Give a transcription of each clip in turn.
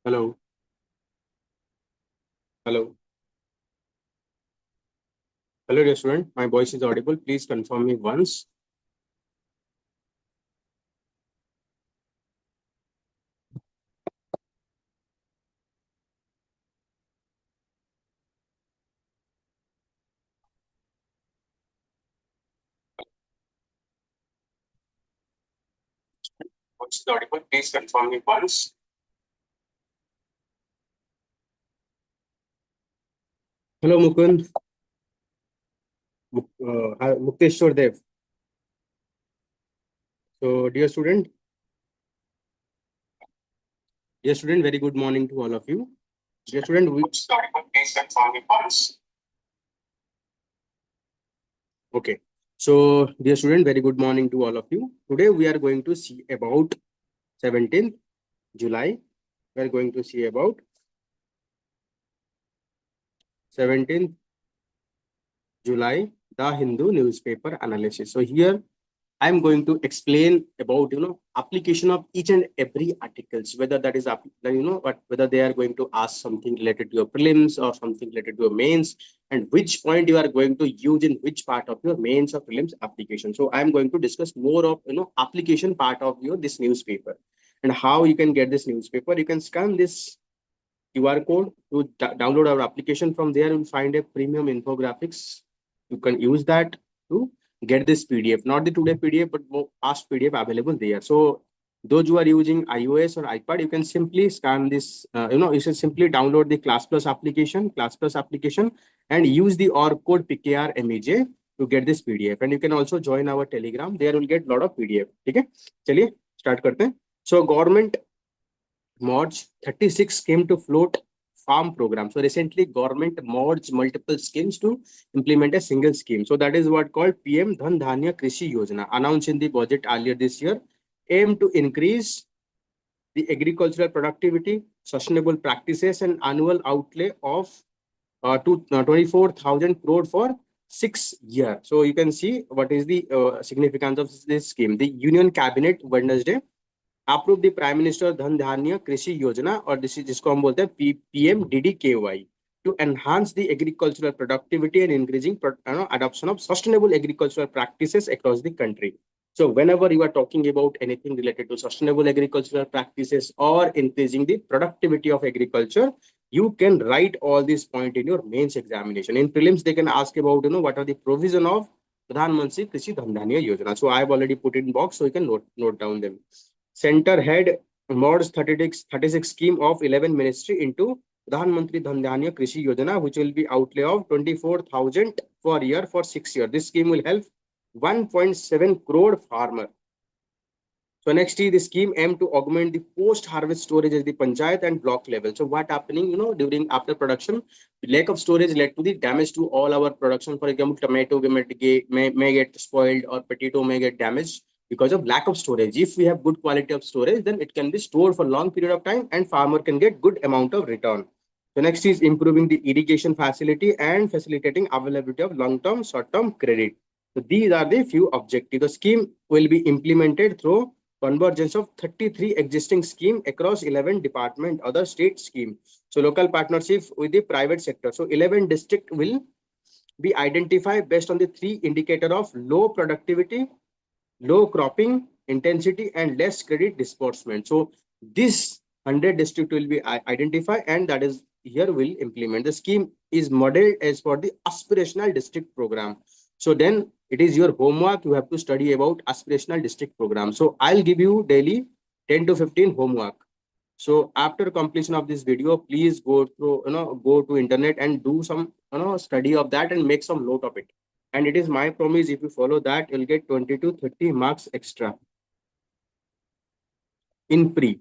Hello. Hello. Hello, dear student. My voice is audible. Please confirm me once. Voice is audible. Please confirm me once. Hello, Mukund. Mukteshwar Dev. So, dear student, very good morning to all of you. Dear student, please confirm me once. Okay. So, dear student, very good morning to all of you. Today, we are going to see about 17th July. We are going to see about 17th July, the Hindu newspaper analysis. So here I'm going to explain about application of each and every articles, whether that is whether they are going to ask something related to your prelims or something related to your mains, and which point you are going to use in which part of your mains or prelims application. So I'm going to discuss more of application part of your this newspaper and how you can get this newspaper. You can scan this QR code to download our application. From there, you'll find a premium infographics. You can use that to get this PDF, not the today PDF, but more past PDF available there. So those who are using iOS or iPad, you can simply scan this. You should simply download the Class Plus application, and use the OR code PKRMEJ to get this PDF. And you can also join our Telegram. There will get a lot of PDF. Okay, चलिए start करते हैं. So government March 36 came to float farm program. So recently government merged multiple schemes to implement a single scheme. So that is what called PM Dhan Dhanya Krishi Yojana, announced in the budget earlier this year, aim to increase the agricultural productivity, sustainable practices, and annual outlay of 24,000 crore for 6 years. So you can see what is the significance of this scheme. The Union Cabinet Wednesday approve the prime minister धन धान्य कृषि योजना और जिसको हम बोलते हैं PMDDKY to enhance the agricultural productivity and increasing adoption of sustainable agricultural practices across the country. So whenever you are talking about anything related to sustainable agricultural practices or increasing the productivity of agriculture, you can write all these points in your mains examination. In prelims, they can ask about what are the provision of Pradhan Mantri Krishi Dhan Dhanya Yojana. So I have already put it in box, so you can note down them. Center head merged 36 scheme of 11 ministry into Pradhan Mantri Dhan Dhanya Krishi Yojana, which will be outlay of 24,000 per year for 6 years. This scheme will help 1.7 crore farmer. So next is the scheme aim to augment the post-harvest storage at the panchayat and block level. So what happening, during after production, the lack of storage led to the damage to all our production. For example, tomato may get spoiled or potato may get damaged because of lack of storage. If we have good quality of storage, then it can be stored for long period of time and farmer can get good amount of return. The next is improving the irrigation facility and facilitating availability of long-term, short-term credit. So these are the few objectives. The scheme will be implemented through convergence of 33 existing scheme across 11 department, other state scheme. So local partnership with the private sector. So 11 district will be identified based on the 3 indicator of low productivity, low cropping intensity, and less credit disbursement. So this 100 district will be identified, and that is here will implement. The scheme is modeled as for the aspirational district program. So then it is your homework. You have to study about aspirational district program. So I'll give you daily 10 to 15 homework. So after completion of this video, please go to internet and do some study of that and make some note of it. And it is my promise, if you follow that, you'll get 20 to 30 marks extra in pre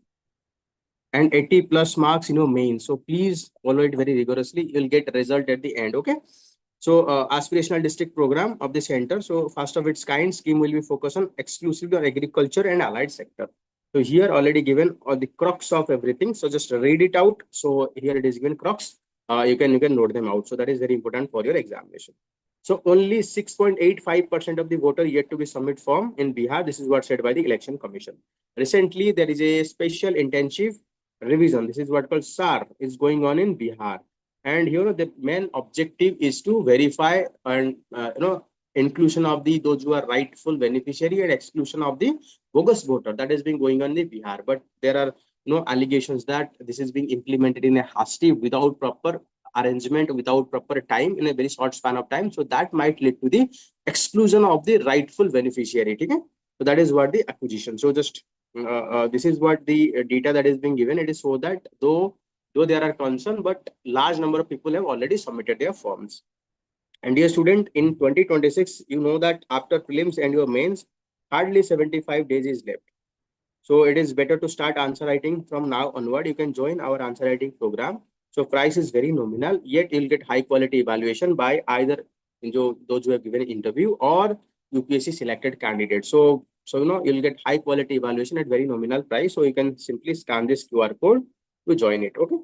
and 80 plus marks in your main. So please follow it very rigorously. You'll get a result at the end. Okay. So aspirational district program of the center. So first of its kind scheme will be focused on exclusively on agriculture and allied sector. So here already given all the crux of everything. So just read it out. So here it is given crux. You can note them out. So that is very important for your examination. So only 6.85% of the voter yet to be submit form in Bihar. This is what said by the Election Commission. Recently, there is a special intensive revision. This is what called SAR is going on in Bihar. And here the main objective is to verify and inclusion of the those who are rightful beneficiary and exclusion of the bogus voter that has been going on in Bihar. But there are no allegations that this is being implemented in a hasty, without proper arrangement, without proper time, in a very short span of time. So that might lead to the exclusion of the rightful beneficiary. Okay? So that is what the acquisition. So just this is what the data that is being given. It is so that though there are concern, but large number of people have already submitted their forms. And dear student, in 2026, you know that after prelims and your mains, hardly 75 days is left. So it is better to start answer writing from now onward. You can join our answer writing program. So price is very nominal, yet you'll get high quality evaluation by either those who have given an interview or UPSC selected candidates. So you'll get high quality evaluation at very nominal price. So you can simply scan this QR code to join it. Okay.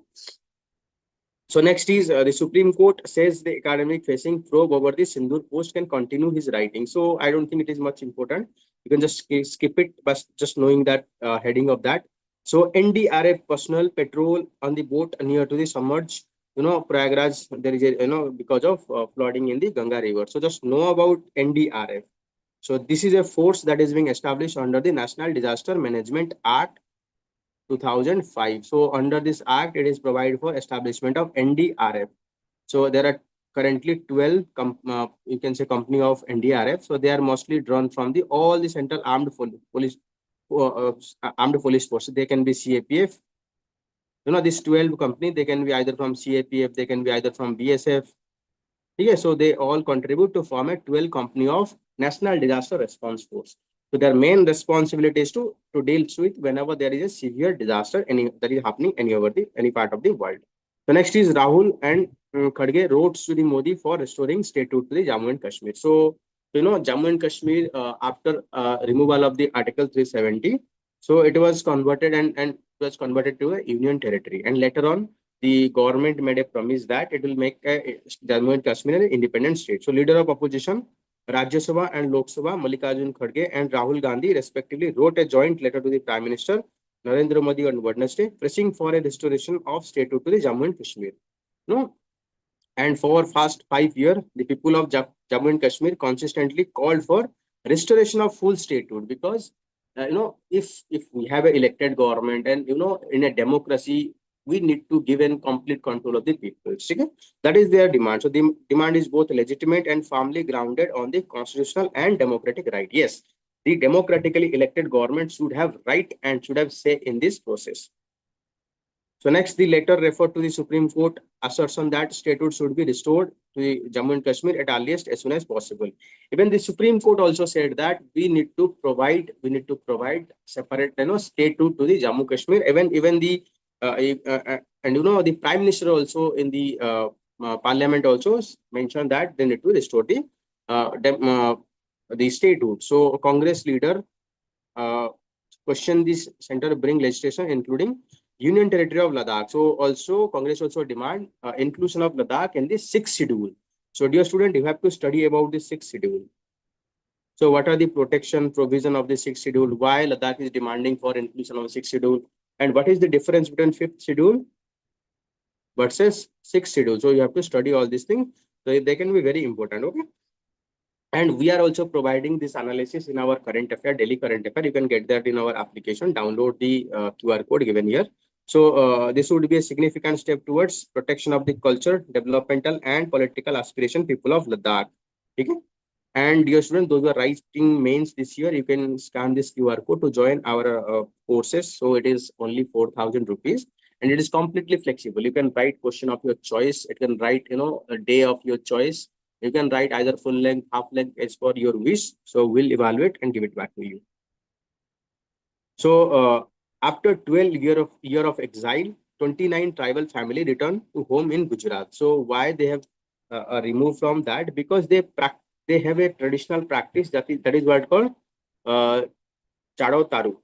So next is the Supreme Court says the academic facing probe over the Synindur post can continue his writing. So I don't think it is much important. You can just skip it, but just knowing that heading of that. So NDRF personnel patrol on the boat near to the submerged, Prayagraj, there is a, because of flooding in the Ganga River. So just know about NDRF. So this is a force that is being established under the National Disaster Management Act 2005. So under this act, it is provided for establishment of NDRF. So there are currently 12 you can say company of NDRF. So they are mostly drawn from the all the central armed police armed police forces. They can be CAPF. This 12 company, they can be either from CAPF, they can be either from BSF. Okay, so they all contribute to form a 12 company of National Disaster Response Force. So their main responsibility is to deal with whenever there is a severe disaster that is happening any part of the world. So next is Rahul and Khadge wrote to the Modi for restoring statehood to the Jammu and Kashmir. So Jammu and Kashmir after removal of the Article 370, so it was converted and was converted to a union territory. And later on, the government made a promise that it will make Jammu and Kashmir an independent state. So leader of opposition Rajya Sabha and Lok Sabha, Mallikarjun Kharge and Rahul Gandhi respectively wrote a joint letter to the Prime Minister Narendra Modi on Wednesday, pressing for a restoration of statehood to the Jammu and Kashmir. No, and for past 5 years, the people of Jammu and Kashmir consistently called for restoration of full statehood because if we have an elected government and in a democracy we need to give in complete control of the people. Okay? That is their demand. So the demand is both legitimate and firmly grounded on the constitutional and democratic right. Yes, the democratically elected government should have right and should have say in this process. So next, the letter referred to the Supreme Court assertion that statehood should be restored to the Jammu and Kashmir at earliest as soon as possible. Even the Supreme Court also said that we need to provide separate statehood to the Jammu Kashmir. Even the and the Prime Minister also in the Parliament also mentioned that they need to restore the statehood. So Congress leader question this center bring legislation including Union Territory of Ladakh. So also Congress also demand inclusion of Ladakh in the 6th schedule. So dear student, you have to study about the 6th schedule. So what are the protection provision of the 6th schedule? Why Ladakh is demanding for inclusion of the 6th schedule? And what is the difference between 5th schedule versus 6th schedule? So you have to study all these things. So they can be very important. Okay. And we are also providing this analysis in our current affair, daily current affair. You can get that in our application. Download the QR code given here. So this would be a significant step towards protection of the culture, developmental and political aspiration people of Ladakh. Okay. And dear students, those who are writing mains this year, you can scan this QR code to join our courses. So it is only 4,000 rupees and it is completely flexible. You can write question of your choice. It can write, a day of your choice. You can write either full length, half length as per your wish. So we'll evaluate and give it back to you. So after 12 year of exile, 29 tribal family returned to home in Gujarat. So why they have removed from that? Because they have a traditional practice that is what called Chado Taru.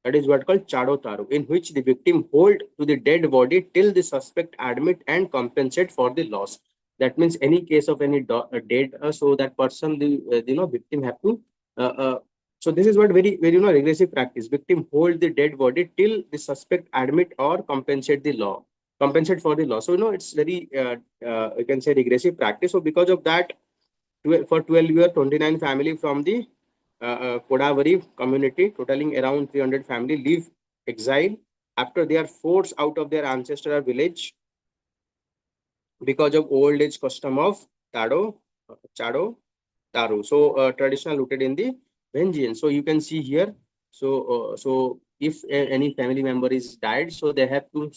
That is what called Chado Taru, in which the victim hold to the dead body till the suspect admit and compensate for the loss. That means any case of any dead, so that person, the victim have to So this is what very regressive practice. Victim hold the dead body till the suspect admit or compensate for the law. So it's very you can say regressive practice. So because of that, for 12 years, 29 family from the Kodavari community, totaling around 300 family, leave exile after they are forced out of their ancestral village because of old age custom of Chado, Taru. So traditional rooted in the vengeance. So you can see here. So if any family member is died, so they have to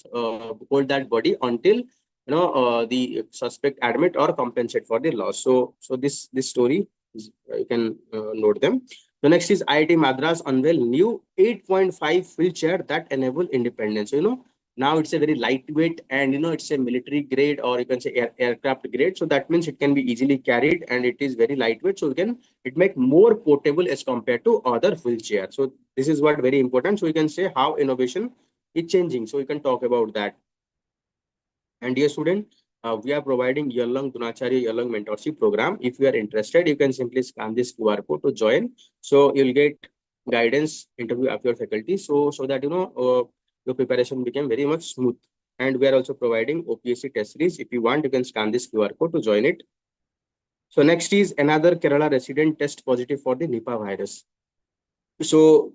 hold that body until the suspect admit or compensate for the loss. So this story is, you can note them. The next is IIT Madras unveil new 8.5 wheelchair that enable independence. So, now it's a very lightweight and it's a military grade, or you can say aircraft grade. So that means it can be easily carried and it is very lightweight. So it make more portable as compared to other wheelchair. So this is what very important. So you can say how innovation is changing. So you can talk about that. And dear student, we are providing year-long Dunacharya year-long mentorship program. If you are interested, you can simply scan this QR code to join. So you'll get guidance interview of your faculty. So that your preparation became very much smooth. And we are also providing OPSC test series. If you want, you can scan this QR code to join it. So next is another Kerala resident test positive for the Nipah virus. So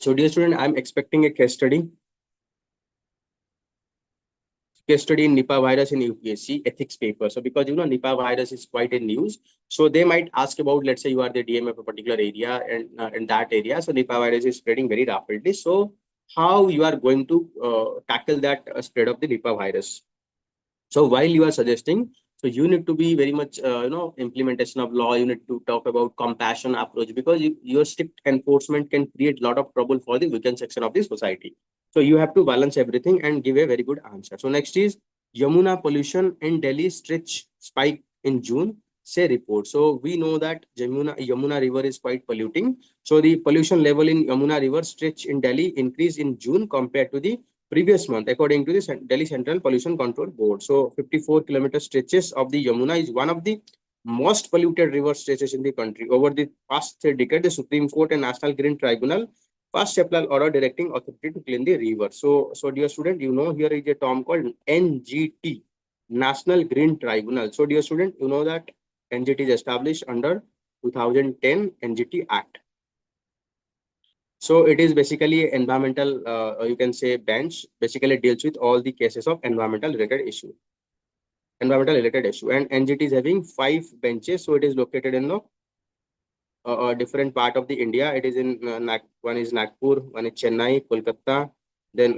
dear student, I'm expecting a case study in Nipah virus in UPSC ethics paper. So because Nipah virus is quite a news, so they might ask about, let's say you are the DM of a particular area, and in that area, so Nipah virus is spreading very rapidly. So how you are going to tackle that spread of the Nipah virus? So while you are suggesting, so you need to be very much implementation of law. You need to talk about compassion approach, because your strict enforcement can create a lot of trouble for the weakened section of the society. So you have to balance everything and give a very good answer. So next is Yamuna pollution in Delhi stretch spike in June, say report. So we know that Yamuna river is quite polluting. So the pollution level in Yamuna river stretch in Delhi increased in June compared to the previous month, according to the Delhi Central Pollution Control Board. So 54-kilometer stretches of the Yamuna is one of the most polluted river stretches in the country. Over the past 3 decades, the Supreme Court and National Green Tribunal passed chapter order directing authority to clean the river. So dear student, here is a term called NGT, National Green Tribunal. So dear student, you know that NGT is established under 2010 NGT Act. So it is basically environmental, you can say bench, basically deals with all the cases of environmental related issue. And NGT is having 5 benches. So it is located in the different part of the India. It is in one is Nagpur, one is Chennai, Kolkata, then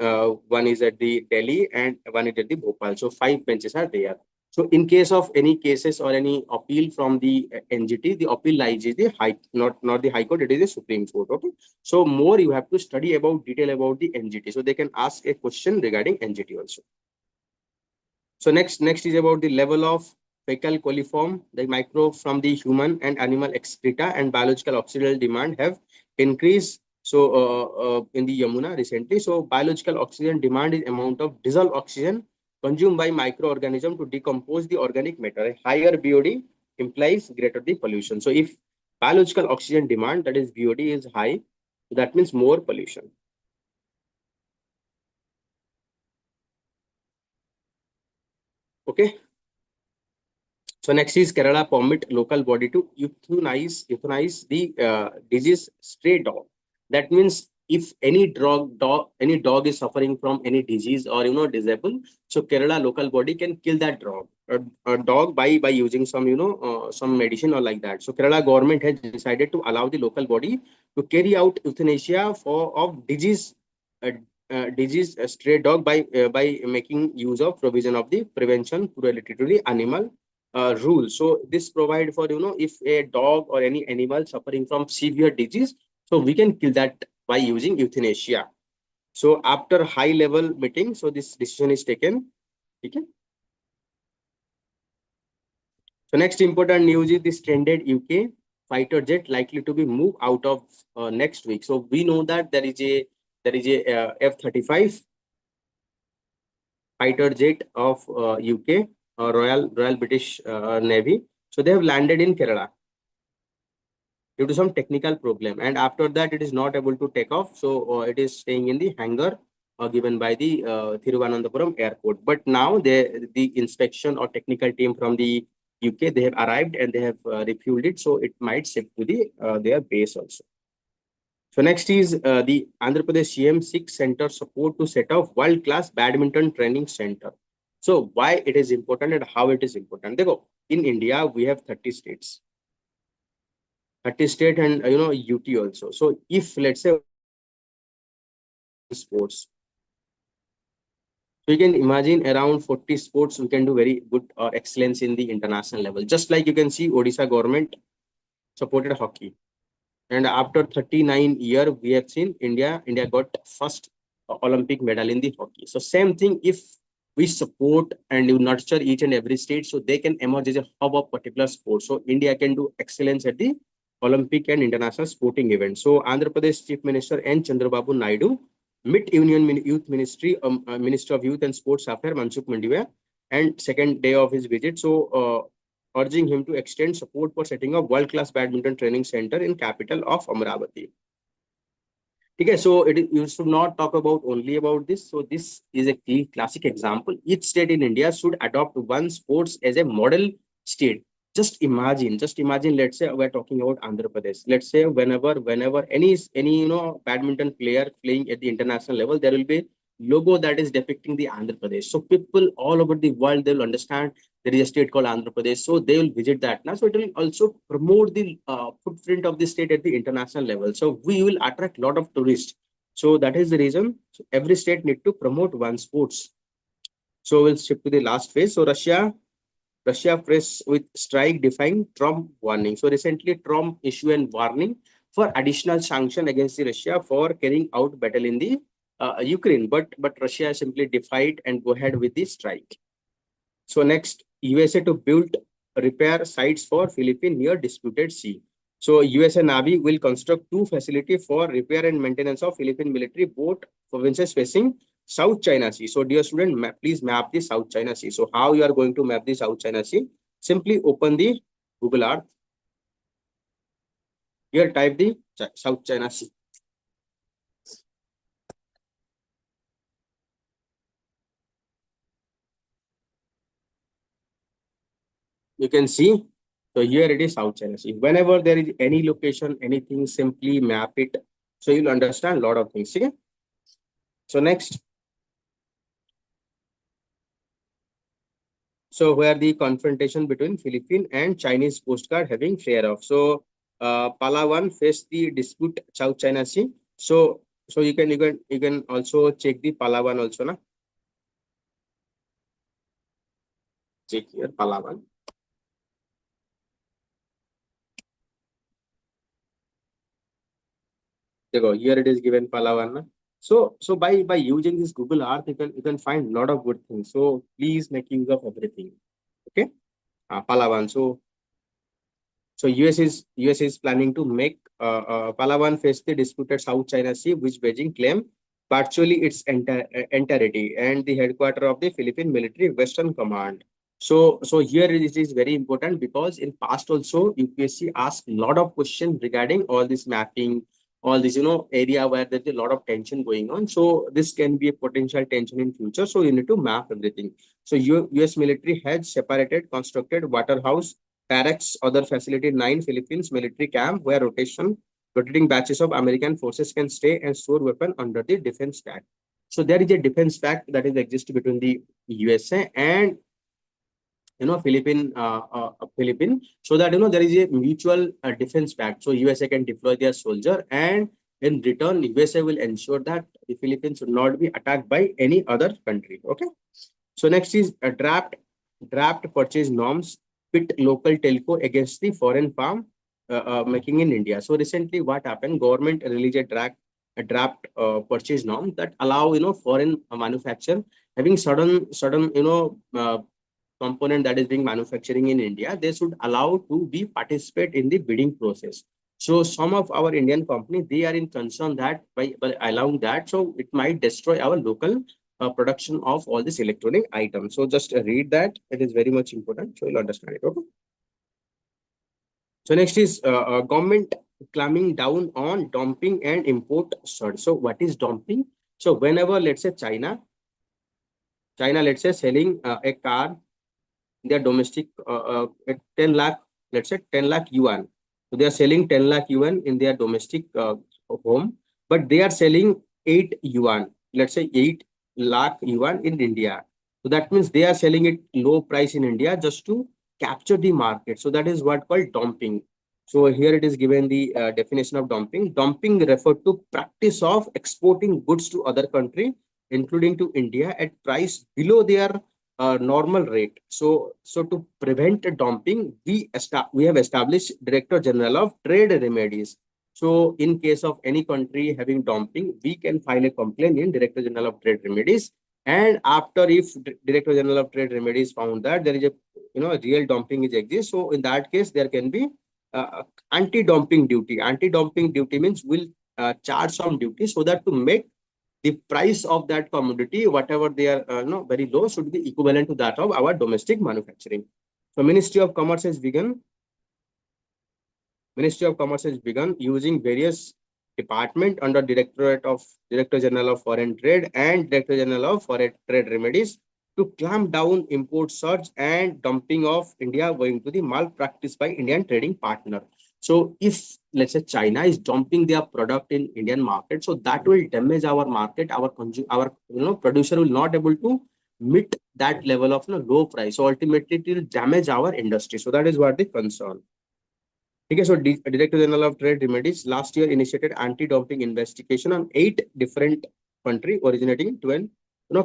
one is at the Delhi, and one is at the Bhopal. So 5 benches are there. So in case of any cases or any appeal from the NGT, the appeal lies is the not the High Court, it is the Supreme Court. Okay. So more you have to study about detail about the NGT. So they can ask a question regarding NGT also. So next is about the level of fecal coliform, the microbe from the human and animal excreta and biological oxygen demand have increased. So in the Yamuna recently, so biological oxygen demand is amount of dissolved oxygen consumed by microorganism to decompose the organic matter. A higher BOD implies greater the pollution. So if biological oxygen demand, that is BOD, is high, that means more pollution. Okay. So next is Kerala permit local body to euthanize the disease stray dog. That means if any dog is suffering from any disease or disabled, so Kerala local body can kill that dog by using some some medicine or like that. So Kerala government has decided to allow the local body to carry out euthanasia of disease stray dog by making use of provision of the prevention related to the animal rule. So this provide for if a dog or any animal suffering from severe disease, so we can kill that by using euthanasia. So after high level meeting, so this decision is taken. Okay. So next important news is the stranded UK fighter jet likely to be moved out of next week. So we know that there is a F-35 fighter jet of UK, Royal British Navy. So they have landed in Kerala. due to some technical problem, and after that it is not able to take off, so it is staying in the hangar given by the Thiruvananthapuram airport. But now the inspection or technical team from the UK, they have arrived and they have refueled it, so it might shift to the their base also. So next is the Andhra Pradesh CM seeks center support to set up world-class badminton training center. So why it is important and how it is important? Dekho, in India we have 30 states. 30 state and UT also. So if let's say sports, so you can imagine around 40 sports we can do very good excellence in the international level. Just like you can see Odisha government supported hockey. And after 39 years, we have seen India got first Olympic medal in the hockey. So same thing, if we support and you nurture each and every state, so they can emerge as a hub of particular sport. So India can do excellence at the Olympic and international sporting events. So Andhra Pradesh Chief Minister N. Chandrababu Naidu met Union Youth Ministry, Minister of Youth and Sports Affairs Mansukh Mandaviya, and second day of his visit. So urging him to extend support for setting up world-class badminton training center in capital of Amravati. Okay, so you should not talk about only about this. So this is a classic example. Each state in India should adopt one sports as a model state. Just imagine. Let's say we're talking about Andhra Pradesh. Let's say whenever any badminton player playing at the international level, there will be logo that is depicting the Andhra Pradesh. So people all over the world, they'll understand there is a state called Andhra Pradesh. So they will visit that now. So it will also promote the footprint of the state at the international level. So we will attract a lot of tourists. So that is the reason. So every state need to promote one sports. So we'll shift to the last phase. So Russia press with strike defying Trump warning. So recently Trump issued a warning for additional sanction against the Russia for carrying out battle in the Ukraine. But Russia simply defied and go ahead with the strike. So next, USA to build repair sites for Philippines near disputed sea. So USA Navy will construct two facilities for repair and maintenance of Philippine military boat provinces facing South China Sea. So dear student, please map the South China Sea. So how you are going to map the South China Sea? Simply open the Google Earth. Here type the South China Sea. You can see, so here it is South China Sea. Whenever there is any location, anything, simply map it. So you'll understand a lot of things. Okay? So next. So where the confrontation between Philippine and Chinese Coast Guard having flare off. So Palawan faced the dispute South China Sea. So you can also check the Palawan also, na? Check here Palawan. Here it is given Palawan, na? So by using this Google Earth, you can find a lot of good things. So please make use of everything. Okay, Palawan. So US is planning to make Palawan face the disputed South China Sea, which Beijing claim virtually its entirety and the headquarters of the Philippine Military Western Command. So here it is very important because in past also UPSC asked a lot of questions regarding all this mapping, all this area where there's a lot of tension going on. So this can be a potential tension in future. So you need to map everything. So US military has separated, constructed waterhouse, barracks, other facility 9 Philippines military camp where rotating batches of American forces can stay and store weapon under the defense pact. So there is a defense pact that is exist between the USA and Philippine, so that there is a mutual defense pact. So USA can deploy their soldier, and in return USA will ensure that the Philippines will not be attacked by any other country. Okay. So next is a draft purchase norms pit local telco against the foreign farm making in India. So recently what happened, government released a draft purchase norm that allow foreign manufacturer having certain component that is being manufacturing in India, they should allow to be participate in the bidding process. So some of our Indian companies, they are in concern that by allowing that, so it might destroy our local production of all these electronic items. So just read that. It is very much important. So you'll understand it. Okay. So next is government clamping down on dumping and import surge. So what is dumping? So whenever, let's say, China, let's say, selling a car, their domestic at 10 lakh, let's say 10 lakh yuan. So they are selling 10 lakh yuan in their domestic home, but they are selling 8 yuan, let's say 8 lakh yuan in India. So that means they are selling it low price in India just to capture the market. So that is what called dumping. So here it is given the definition of dumping. Dumping referred to practice of exporting goods to other country, including to India, at price below their normal rate. So to prevent dumping, we have established Director General of Trade Remedies. So in case of any country having dumping, we can file a complaint in Director General of Trade Remedies. And after, if Director General of Trade Remedies found that there is a real dumping is exists, so in that case there can be anti-dumping duty. Anti-dumping duty means will charge some duty so that to make the price of that commodity, whatever they are very low, should be equivalent to that of our domestic manufacturing. So Ministry of Commerce has begun using various department under Director General of Foreign Trade and Director General of Foreign Trade Remedies to clamp down import surge and dumping of India going to the malpractice by Indian trading partner. So if, let's say, China is dumping their product in Indian market, so that will damage our market. Our producer will not able to meet that level of low price. So ultimately it will damage our industry. So that is what the concern. Okay, so Director General of Trade Remedies last year initiated anti-dumping investigation on 8 different countries originating 12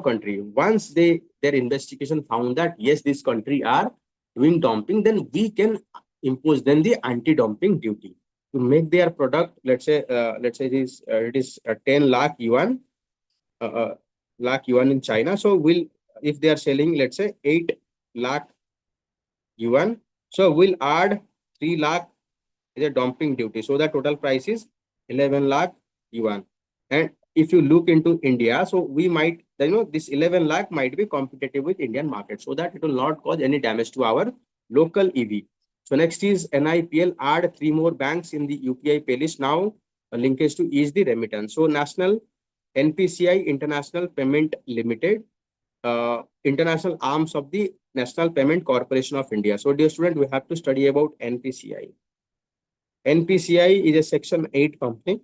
country. Once their investigation found that yes, this country are doing dumping, then we can impose then the anti-dumping duty to make their product. Let's say it is 10 lakh yuan, lakh yuan in China. So will if they are selling, let's say, 8 lakh yuan, so we'll add 3 lakh is a dumping duty. So the total price is 11 lakh yuan. And if you look into India, so we might, this 11 lakh might be competitive with Indian market, so that it will not cause any damage to our local EV. So next is NIPL add 3 more banks in the UPI pay list. Now a linkage to ease the remittance. So National NPCI International Payment Limited, international arms of the National Payment Corporation of India. So dear student, we have to study about NPCI. NPCI is a Section 8 company.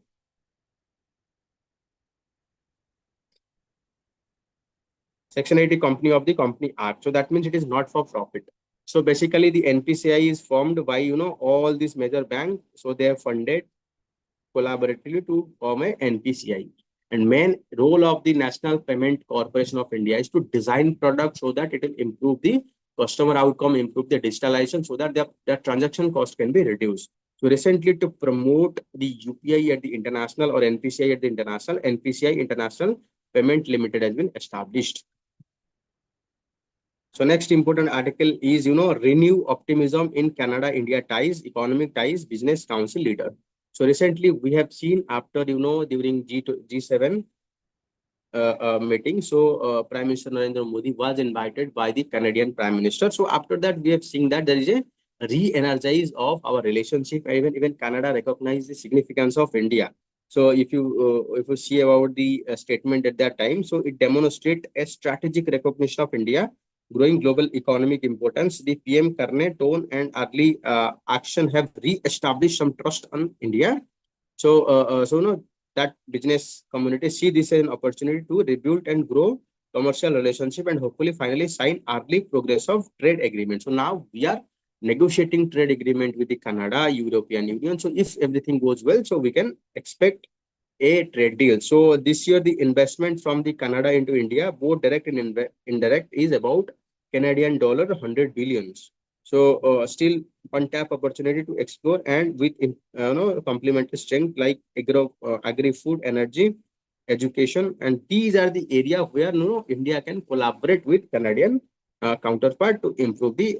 Section 8 company of the Company Act. So that means it is not for profit. So basically the NPCI is formed by, all these major banks. So they are funded collaboratively to form a NPCI. And main role of the National Payment Corporation of India is to design products so that it will improve the customer outcome, improve the digitalization, so that their transaction cost can be reduced. So recently, to promote the UPI at the international or NPCI at the international, NPCI International Payment Limited has been established. So next important article is, renew optimism in Canada-India ties, economic ties, business council leader. So recently we have seen after, during G7 meeting, so Prime Minister Narendra Modi was invited by the Canadian Prime Minister. So after that, we have seen that there is a re-energize of our relationship. Even Canada recognized the significance of India. So if you see about the statement at that time, so it demonstrates a strategic recognition of India, growing global economic importance. The PM Karne tone and early action have re-established some trust on India. So that business community see this as an opportunity to rebuild and grow commercial relationship and hopefully finally sign early progress of trade agreement. So now we are negotiating trade agreement with the Canada, European Union. So if everything goes well, so we can expect a trade deal. So this year, the investment from the Canada into India, both direct and indirect, is about Canadian dollar 100 billions. So still untapped opportunity to explore, and with complementary strength like agri-food, energy, education, and these are the area where India can collaborate with Canadian counterpart to improve the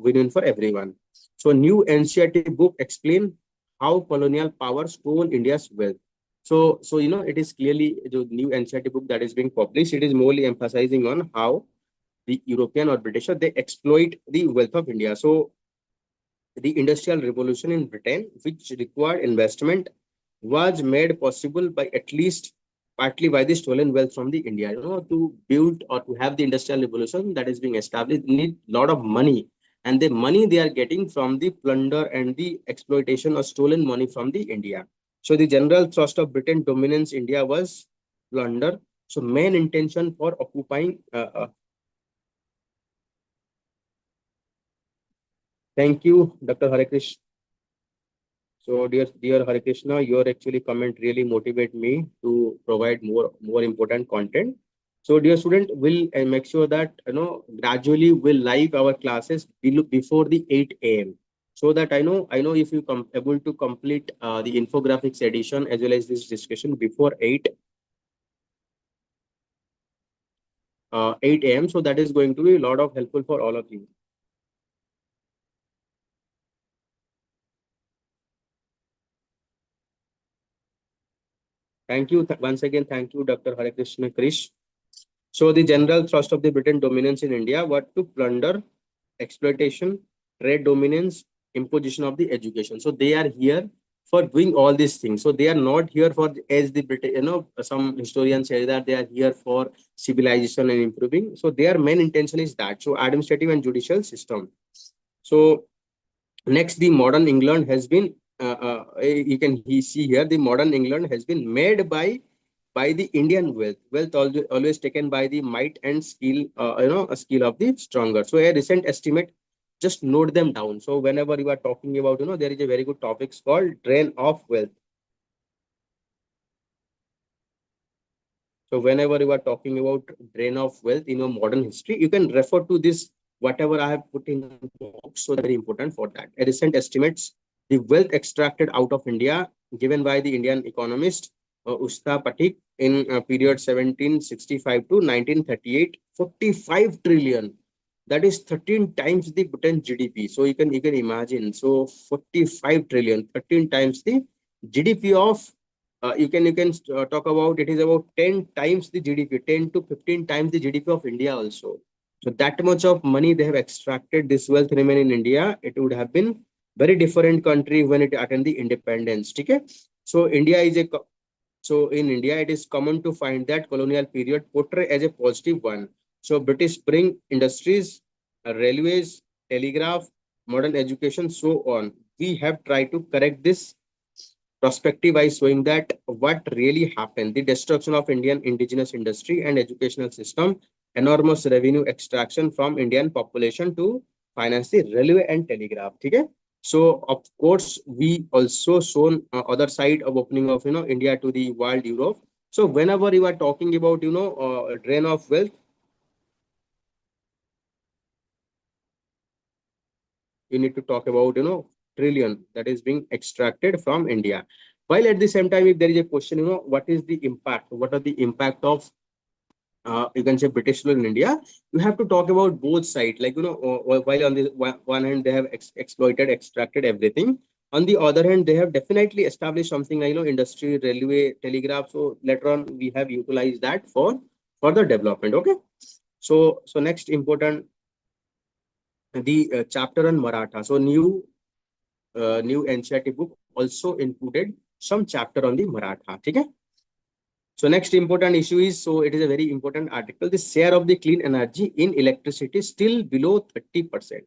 win-win for everyone. So new NCERT book explain how colonial power stole India's wealth. So it is clearly the new NCERT book that is being published. It is morely emphasizing on how the European or British they exploit the wealth of India. So the Industrial Revolution in Britain, which required investment, was made possible by at least partly by the stolen wealth from the India. To build or to have the Industrial Revolution that is being established, need a lot of money. And the money they are getting from the plunder and the exploitation or stolen money from the India. So the general thrust of Britain dominance India was plunder. So main intention for occupying. Thank you, Dr. Hare Krishna. So dear Hare Krishna, your actually comment really motivate me to provide more important content. So dear student, will make sure that gradually will live our classes before the 8 a.m. So that I know if you able to complete the infographics edition as well as this discussion before 8 a.m. So that is going to be a lot of helpful for all of you. Thank you once again. Thank you, Dr. Hare Krishna Krish. So the general thrust of the Britain dominance in India was to plunder, exploitation, trade dominance, imposition of the education. So they are here for doing all these things. So they are not here for, as the British, some historians say that they are here for civilization and improving. So their main intention is that. So administrative and judicial system. So next, the modern England has been, you can see here, the modern England has been made by the Indian wealth. Wealth always taken by the might and skill, a skill of the stronger. So a recent estimate, just note them down. So whenever you are talking about, there is a very good topic called drain of wealth. So whenever you are talking about drain of wealth in your modern history, you can refer to this, whatever I have put in box. So very important for that. A recent estimates, the wealth extracted out of India given by the Indian economist Usta Patik in period 1765 to 1938, 45 trillion. That is 13 times the Bhutan GDP. So you can imagine. So 45 trillion, 13 times the GDP of you can talk about, it is about 10 times the GDP, 10 to 15 times the GDP of India also. So that much of money they have extracted, this wealth remain in India, it would have been very different country when it attained the independence. Okay? So so in India, it is common to find that colonial period portray as a positive one. So British bring industries, railways, telegraph, modern education, so on. We have tried to correct this perspective by showing that what really happened, the destruction of Indian indigenous industry and educational system, enormous revenue extraction from Indian population to finance the railway and telegraph. Okay? So of course, we also shown other side of opening of India to the world, Europe. So whenever you are talking about drain of wealth, you need to talk about trillion that is being extracted from India. While at the same time, if there is a question, what is the impact? What are the impact of you can say British rule in India? You have to talk about both sides. Like while on the one hand they have exploited, extracted everything. On the other hand, they have definitely established something like industry, railway, telegraph. So later on, we have utilized that for further development. Okay. So next important, the chapter on Maratha. So new NCERT book also included some chapter on the Maratha. Okay? So next important issue is, so it is a very important article, the share of the clean energy in electricity still below 30%.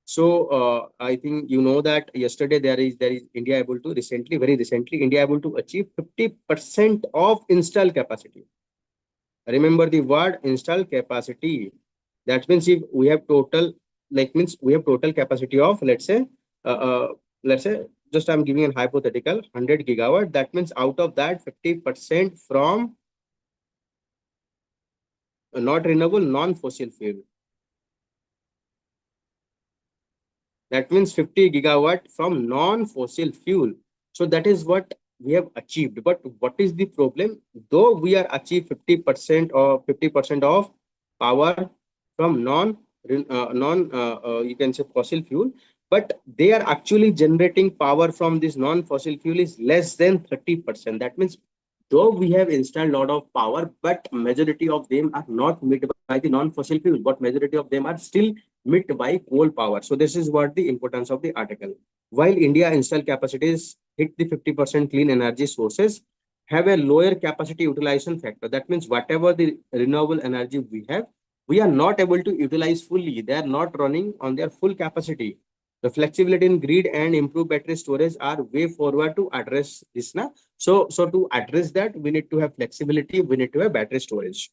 So I think you know that yesterday there is India able to very recently India able to achieve 50% of installed capacity. Remember the word installed capacity. That means if we have total, like means we have total capacity of uh, uh, let's say just I'm giving a hypothetical 100 gigawatt. That means out of that 50% from not renewable, non-fossil fuel. That means 50 gigawatt from non-fossil fuel. So that is what we have achieved. But what is the problem? Though we are achieved 50% or 50% of power from you can say fossil fuel, but they are actually generating power from this non-fossil fuel is less than 30%. That means though we have installed a lot of power, but majority of them are not met by the non-fossil fuel, but majority of them are still met by coal power. So this is what the importance of the article. While India installed capacities hit the 50% clean energy sources, have a lower capacity utilization factor. That means whatever the renewable energy we have, we are not able to utilize fully. They are not running on their full capacity. The flexibility in grid and improved battery storage are way forward to address this now. So to address that, we need to have flexibility. We need to have battery storage.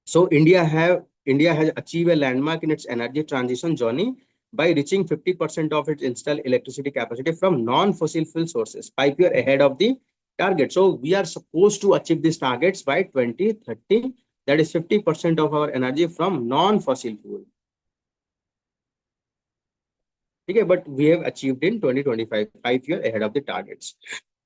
So India has achieved a landmark in its energy transition journey by reaching 50% of its installed electricity capacity from non-fossil fuel sources, 5 years ahead of the target. So we are supposed to achieve these targets by 2030. That is 50% of our energy from non-fossil fuel. Okay, but we have achieved in 2025, 5 years ahead of the targets.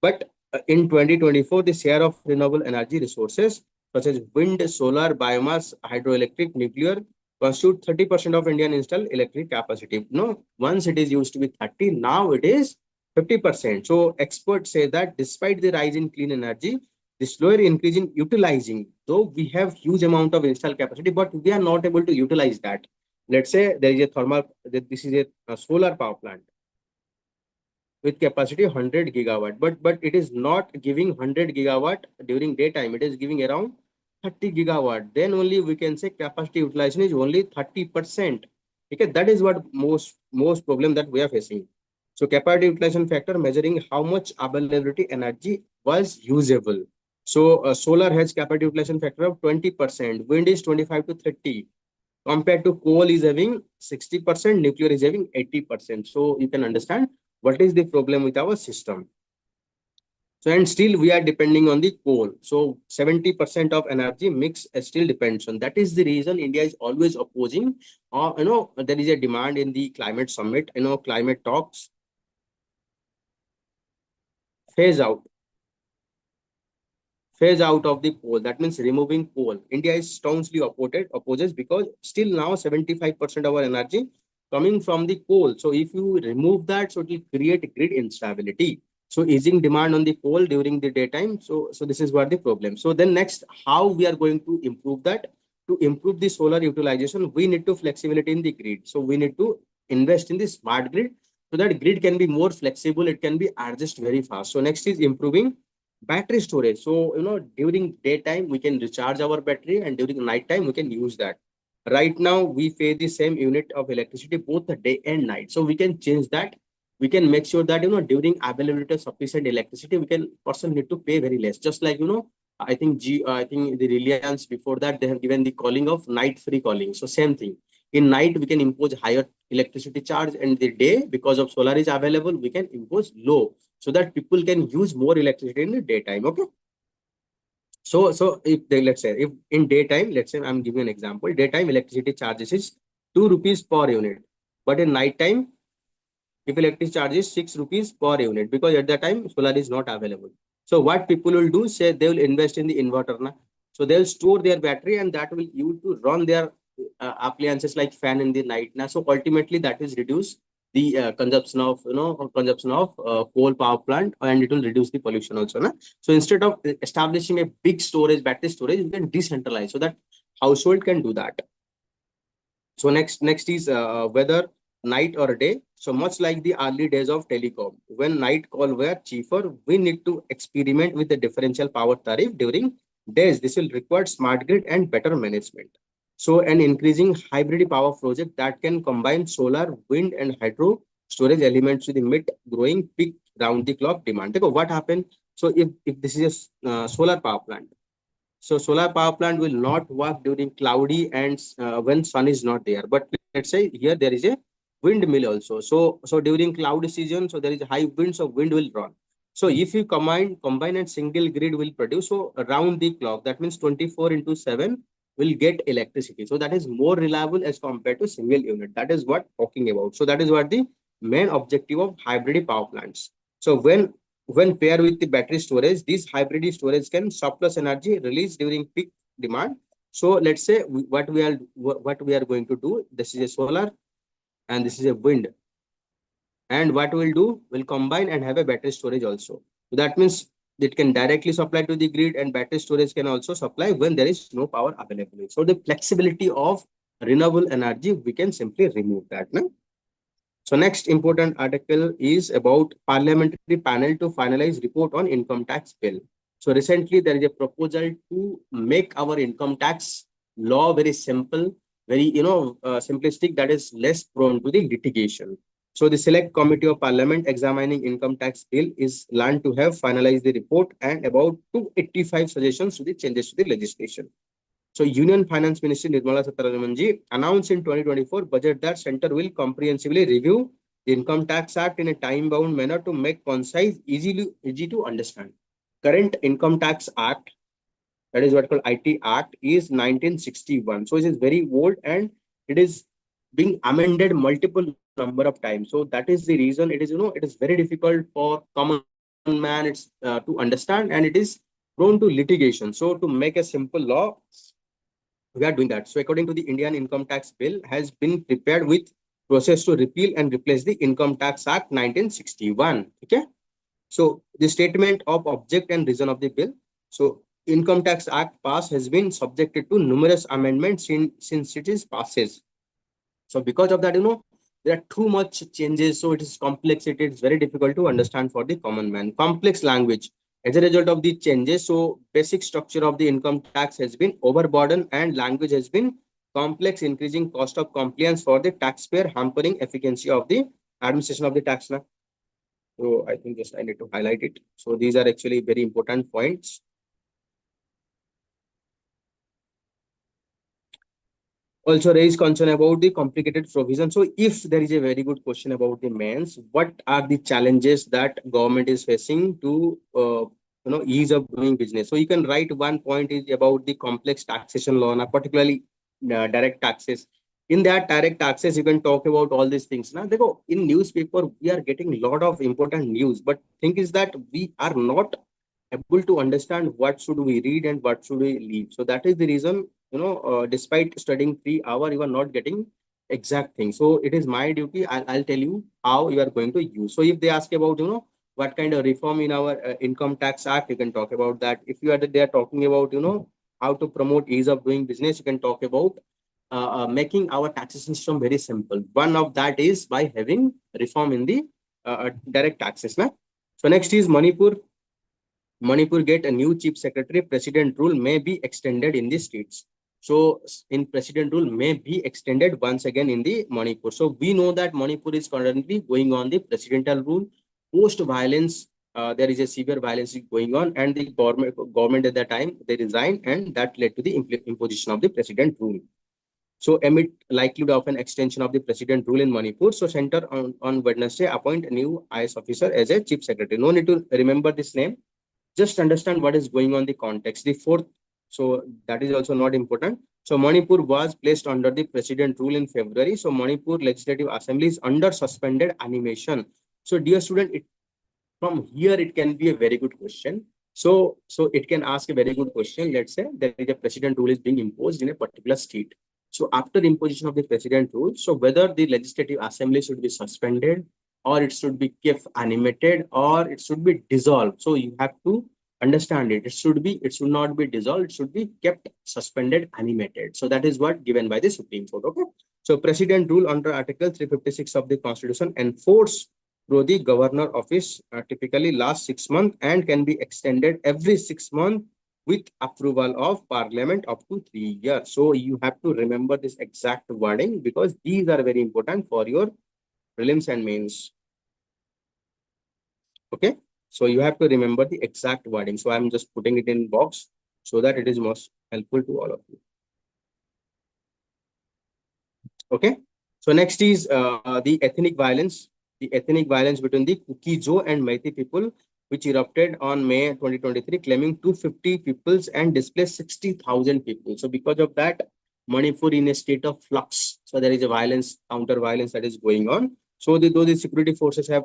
But in 2024, the share of renewable energy resources such as wind, solar, biomass, hydroelectric, nuclear constitute 30% of Indian installed electric capacity. No, once it is used to be 30, now it is 50%. So experts say that despite the rise in clean energy, the slower increase in utilizing, though we have huge amount of installed capacity, but we are not able to utilize that. Let's say there is a thermal, this is a solar power plant with capacity 100 gigawatt, but it is not giving 100 gigawatt during daytime. It is giving around 30 gigawatt. Then only we can say capacity utilization is only 30%. Okay, that is what most problem that we are facing. So capacity utilization factor measuring how much availability energy was usable. So solar has capacity utilization factor of 20%, wind is 25 to 30, compared to coal is having 60%, nuclear is having 80%. So you can understand what is the problem with our system. So, and still we are depending on the coal. So 70% of energy mix still depends on. That is the reason India is always opposing. There is a demand in the climate summit, climate talks, phase out of the coal. That means removing coal. India is strongly opposes because still now 75% of our energy coming from the coal. So if you remove that, so it will create grid instability. So easing demand on the coal during the daytime. So this is what the problem. So then next, how we are going to improve that? To improve the solar utilization, we need to flexibility in the grid. So we need to invest in the smart grid so that grid can be more flexible. It can be adjusted very fast. So next is improving battery storage. So during daytime we can recharge our battery, and during night time we can use that. Right now we pay the same unit of electricity both the day and night, so we can change that. We can make sure that during availability of sufficient electricity, we can person need to pay very less. Just like I think the Reliance before that they have given the calling of night free calling. So same thing, in night we can impose higher electricity charge, and the day because of solar is available we can impose low, so that people can use more electricity in the daytime. Okay. So if they, let's say if in daytime, let's say I'm giving an example, daytime electricity charges is 2 rupees per unit, but in night time if electricity charge is 6 rupees per unit, because at that time solar is not available. So what people will do, say they will invest in the inverter na. So they'll store their battery, and that will use to run their appliances like fan in the night na. So ultimately that is reduce the consumption of coal power plant, and it will reduce the pollution also na. So instead of establishing a big storage, battery storage, we can decentralize so that household can do that. So next is whether night or day. So much like the early days of telecom, when night call were cheaper, we need to experiment with the differential power tariff during days. This will require smart grid and better management. So an increasing hybrid power project that can combine solar, wind, and hydro storage elements with the mid growing peak round the clock demand. Take what happened. So if this is a solar power plant, so solar power plant will not work during cloudy and when sun is not there. But let's say here there is a windmill also. So during cloud season, so there is a high wind, so wind will run. So if you combine and single grid will produce, so around the clock, that means 24 into 7 will get electricity. So that is more reliable as compared to single unit. That is what talking about. So that is what the main objective of hybrid power plants. So when paired with the battery storage, this hybrid storage can surplus energy released during peak demand. So let's say what we are going to do. This is a solar and this is a wind. And what we'll do, we'll combine and have a battery storage also. So that means it can directly supply to the grid, and battery storage can also supply when there is no power available. So the flexibility of renewable energy, we can simply remove that. No? So next important article is about parliamentary panel to finalize report on income tax bill. So recently there is a proposal to make our income tax law very simple, very simplistic, that is less prone to the litigation. So the select committee of parliament examining income tax bill is planned to have finalized the report and about 285 suggestions to the changes to the legislation. So Union Finance Minister Nirmala Sitharaman ji announced in 2024 budget that center will comprehensively review the Income Tax Act in a time-bound manner to make concise, easy to understand. Current Income Tax Act, that is what called IT Act, is 1961. So it is very old and it is being amended multiple number of times. So that is the reason it is very difficult for common man to understand, and it is prone to litigation. So to make a simple law, we are doing that. So according to the Indian income tax bill has been prepared with process to repeal and replace the Income Tax Act 1961. Okay. So the statement of object and reason of the bill. So Income Tax Act pass has been subjected to numerous amendments since it is passes. So because of that, there are too much changes. So it is complex. It is very difficult to understand for the common man. Complex language. As a result of the changes, so basic structure of the income tax has been overburdened and language has been complex, increasing cost of compliance for the taxpayer, hampering efficiency of the administration of the tax law. So I think just I need to highlight it. So these are actually very important points. Also raise concern about the complicated provision. So if there is a very good question about the mains, what are the challenges that government is facing to ease of doing business? So you can write one point is about the complex taxation law, particularly direct taxes. In that direct taxes, you can talk about all these things. Now, in newspaper, we are getting a lot of important news, but thing is that we are not able to understand what should we read and what should we leave. So that is the reason, despite studying 3 hours, you are not getting exact thing. So it is my duty. I'll tell you how you are going to use. So if they ask about, what kind of reform in our income tax act, you can talk about that. If you are they are talking about, how to promote ease of doing business, you can talk about making our taxation system very simple. One of that is by having reform in the direct taxes. Na? So next is Manipur. Manipur get a new chief secretary. President rule may be extended in the states. So in president rule may be extended once again in the Manipur. So we know that Manipur is currently going on the presidential rule. Post violence, there is a severe violence going on, and the government at that time they resigned, and that led to the imposition of the president rule. So amid likelihood of an extension of the president rule in Manipur, so center on Wednesday appoint a new IS officer as a chief secretary. No need to remember this name, just understand what is going on the context. The fourth, so that is also not important. So Manipur was placed under the president rule in February. So Manipur Legislative Assembly is under suspended animation. So dear student, from here it can be a very good question. So it can ask a very good question. Let's say there is a president rule is being imposed in a particular state. So after the imposition of the president rule, so whether the legislative assembly should be suspended, or it should be kept animated, or it should be dissolved. So you have to understand it. It should not be dissolved. It should be kept suspended, animated. So that is what given by the Supreme Court. Okay. So president rule under Article 356 of the Constitution enforce through the governor office, typically last 6 months and can be extended every 6 months with approval of parliament up to 3 years. So you have to remember this exact wording because these are very important for your prelims and mains. Okay. So you have to remember the exact wording. So I'm just putting it in box so that it is most helpful to all of you. Okay. So next is the ethnic violence. The ethnic violence between the Kuki-Jo and Meitei people, which erupted on May 2023, claiming 250 peoples and displaced 60,000 people. So because of that, Manipur in a state of flux. So there is a violence, counter violence that is going on. So though the security forces have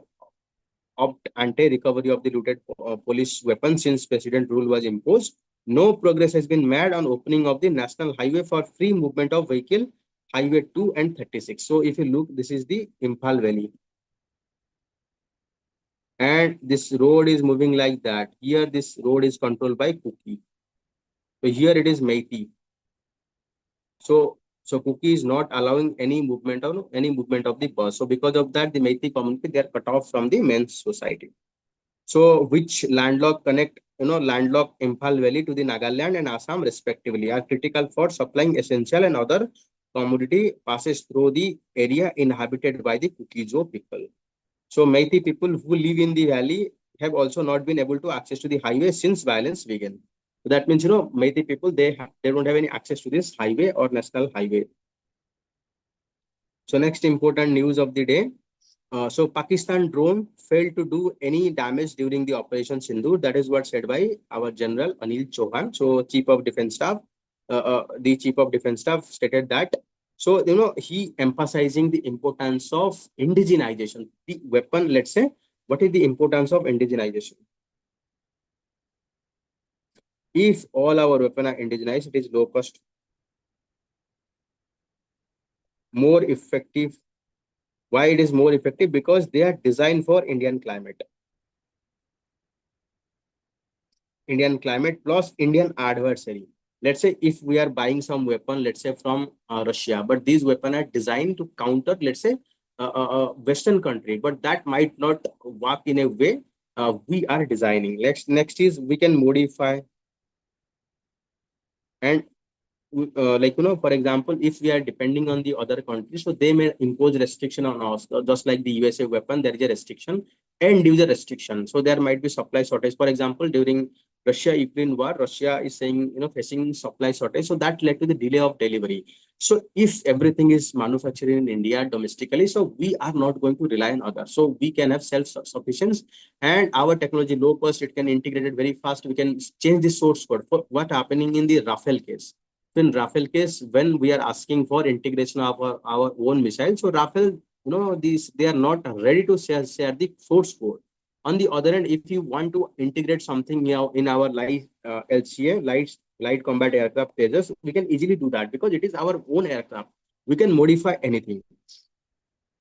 opt anti-recovery of the looted police weapons since president rule was imposed, no progress has been made on opening of the national highway for free movement of vehicle, highway 2 and 36. So if you look, this is the Imphal Valley. And this road is moving like that. Here, this road is controlled by Kuki. So here it is Meitei. So So cookie is not allowing any movement of the bus. So because of that, the Meitei community, they are cut off from the men's society. So which landlocked Imphal Valley to the Nagaland and Assam respectively are critical for supplying essential and other commodity passes through the area inhabited by the Kukizo people. So Meitei people who live in the valley have also not been able to access to the highway since violence began. So that means, Meitei people, they don't have any access to this highway or national highway. So next important news of the day. So Pakistan drone failed to do any damage during the Operation Sindoor. That is what said by our General Anil Chauhan. So the Chief of Defense Staff stated that. So he emphasizing the importance of indigenization. The weapon, let's say, what is the importance of indigenization? If all our weapons are indigenized, it is low cost, more effective. Why it is more effective? Because they are designed for Indian climate plus Indian adversary. Let's say if we are buying some weapon, let's say from Russia, but these weapons are designed to counter, let's say, Western country, but that might not work in a way we are designing. Next is we can modify and for example, if we are depending on the other countries, so they may impose restriction on us, just like the USA weapon, there is a restriction and user restriction. So there might be supply shortage. For example, during Russia-Ukraine war, Russia is saying, facing supply shortage. So that led to the delay of delivery. So if everything is manufactured in India domestically, so we are not going to rely on others. So we can have self-sufficiency and our technology low cost, it can integrate it very fast. We can change the source code. For what happening in the Rafale case? In Rafale case, when we are asking for integration of our own missile, so Rafale, these they are not ready to share the source code. On the other hand, if you want to integrate something in our LCA, light combat aircraft Tejas, we can easily do that because it is our own aircraft. We can modify anything.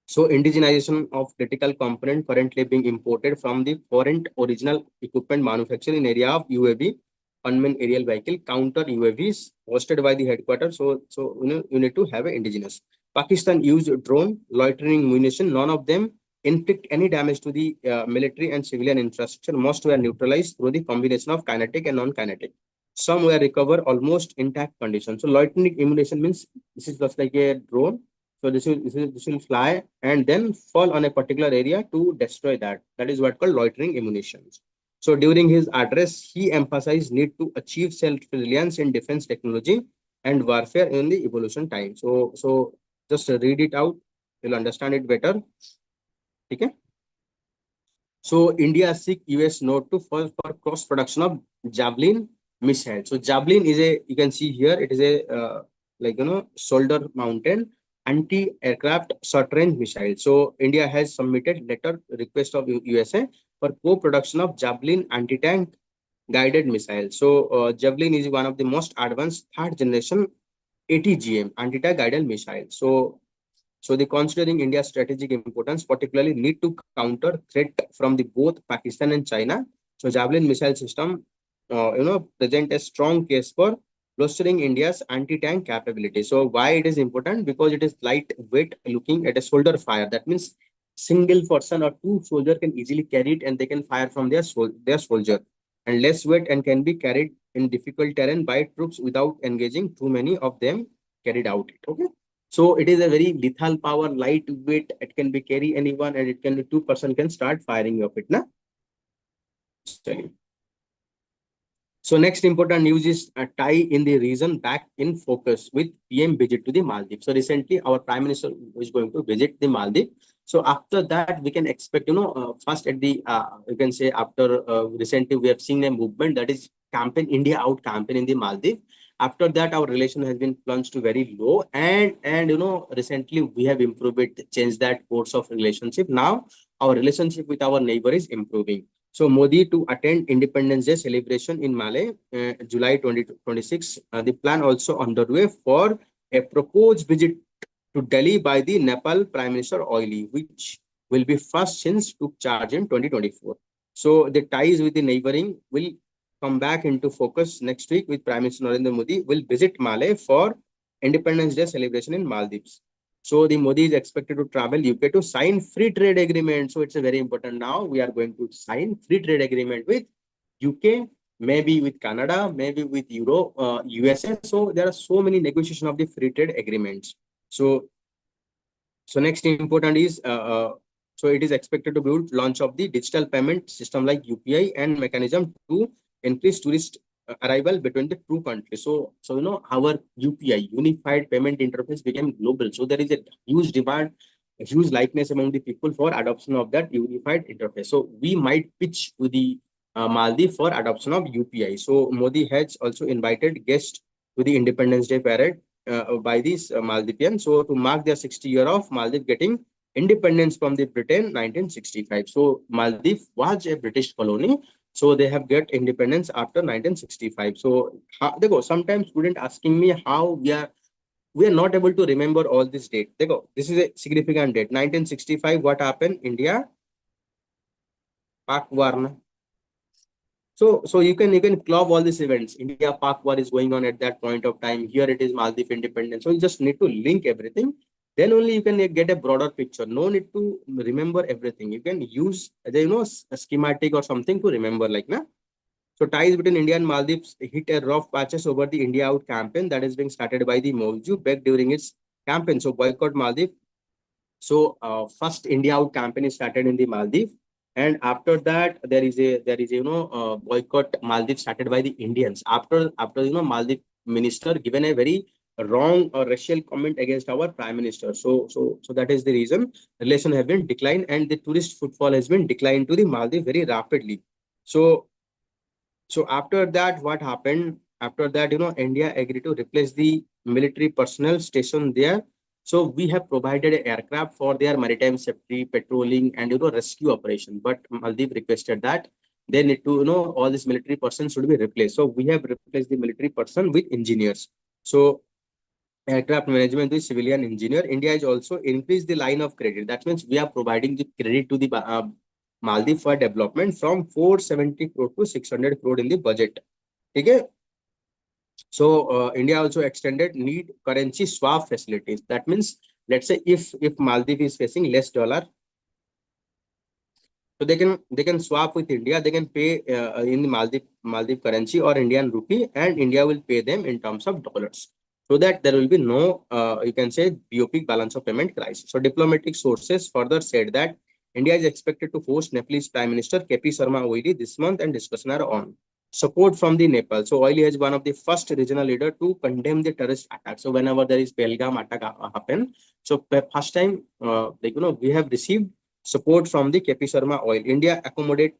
So indigenization of critical component currently being imported from the foreign original equipment manufactured in area of UAV, unmanned aerial vehicle, counter UAVs hosted by the headquarters. So you need to have an indigenous. Pakistan used drone, loitering munition. None of them inflict any damage to the military and civilian infrastructure. Most were neutralized through the combination of kinetic and non-kinetic. Some were recovered almost intact condition. So loitering ammunition means this is just like a drone. So this will fly and then fall on a particular area to destroy that. That is what called loitering ammunitions. So during his address, he emphasized need to achieve self-reliance in defense technology and warfare in the evolution time. So just read it out, you'll understand it better. Okay. So India seek US note to for cross production of Javelin missile. So Javelin is you can see here, it is a shoulder mounted anti-aircraft short-range missile. So India has submitted letter request of USA for co-production of Javelin anti-tank guided missile. So Javelin is one of the most advanced third generation ATGM anti-tank guided missile. So the considering India's strategic importance, particularly need to counter threat from the both Pakistan and China. So Javelin missile system, present a strong case for bolstering India's anti-tank capability. So why it is important? Because it is lightweight, looking at a shoulder fire. That means single person or two soldier can easily carry it and they can fire from their soldier. And less weight and can be carried in difficult terrain by troops without engaging too many of them carried out. Okay. So it is a very lethal power, lightweight. It can be carry anyone, and it can be two-person can start firing of it. Na? So next important news is a tie in the region back in focus with PM visit to the Maldives. So recently our Prime Minister is going to visit the Maldives. So after that we can expect, first at the, you can say after recently we have seen a movement that is campaign India out campaign in the Maldives. After that our relation has been plunged to very low and recently we have improved it, changed that course of relationship. Now our relationship with our neighbor is improving. So Modi to attend Independence Day celebration in Malay, July 2026. The plan also underway for a proposed visit to Delhi by the Nepal Prime Minister Oily, which will be first since took charge in 2024. So the ties with the neighboring will come back into focus next week with Prime Minister Narendra Modi will visit Malay for Independence Day celebration in Maldives. So the Modi is expected to travel UK to sign free trade agreement. So it's a very important. Now we are going to sign free trade agreement with UK, maybe with Canada, maybe with USA. So there are so many negotiation of the free trade agreements. So next important is so it is expected to build launch of the digital payment system like UPI and mechanism to increase tourist arrival between the two countries. So our UPI unified payment interface became global. So there is a huge demand, a huge likeness among the people for adoption of that unified interface. So we might pitch to the Maldives for adoption of UPI. So Modi has also invited guests to the Independence Day parade by these Maldivians. So to mark their 60 year of Maldives getting independence from the Britain 1965. So Maldives was a British colony. So they have get independence after 1965. So they go. Sometimes student asking me how we are not able to remember all this date. They go. This is a significant date. 1965. What happened? India Pak war. So you can club all these events. India Pak war is going on at that point of time. Here it is Maldives independence. So you just need to link everything. Then only you can get a broader picture. No need to remember everything. You can use a schematic or something to remember like na. So ties between India and Maldives hit a rough patches over the India Out campaign that is being started by the Mauju back during its campaign. So boycott Maldives. So first India Out campaign is started in the Maldives, and after that there is boycott Maldives started by the Indians. After Maldives minister given a very wrong or racial comment against our prime minister. So that is the reason relation have been declined and the tourist footfall has been declined to the Maldives very rapidly. So so after that, what happened? After that, India agreed to replace the military personnel stationed there. So we have provided an aircraft for their maritime safety, patrolling, and rescue operation. But Maldives requested that they need to, all these military persons should be replaced. So we have replaced the military person with engineers. So aircraft management with civilian engineer. India has also increased the line of credit. That means we are providing the credit to the Maldives for development from 470 crore to 600 crore in the budget. Okay. So India also extended need currency swap facilities. That means let's say if Maldives is facing less dollar, so they can swap with India. They can pay in the Maldives currency or Indian rupee, and India will pay them in terms of dollars. So that there will be no you can say BOP balance of payment crisis. So diplomatic sources further said that India is expected to host Nepalese Prime Minister KP Sharma Oli this month, and discussion are on. Support from the Nepal. So Oli is one of the first regional leader to condemn the terrorist attack. So whenever there is Belgaum attack happen, so first time we have received support from the KP Sharma Oil. India accommodate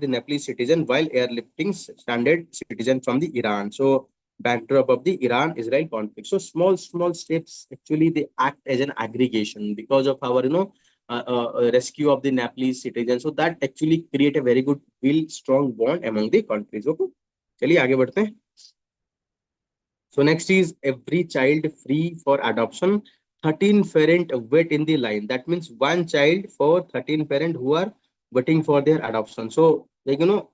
the Nepalese citizen while airlifting standard citizen from the Iran. So backdrop of the Iran-Israel conflict. So small steps actually they act as an aggregation because of our rescue of the Nepalese citizens. So that actually create a very good will strong bond among the countries. Okay. चलिए आगे बढ़ते हैं. So next is every child free for adoption. 13 parent wait in the line. That means one child for 13 parent who are waiting for their adoption. So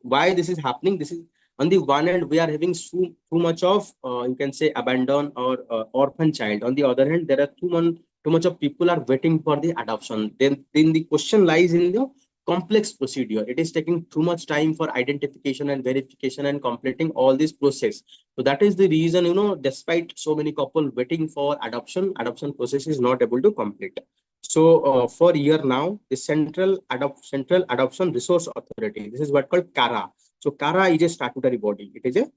why this is happening? This is on the one hand we are having too much of you can say abandoned or orphan child. On the other hand, there are too much of people are waiting for the adoption. Then the question lies in the complex procedure. It is taking too much time for identification and verification and completing all this process. So that is the reason, despite so many couple waiting for adoption process is not able to complete. So for year now, the Central Adoption Resource Authority, this is what called CARA. So CARA is a statutory body. It is a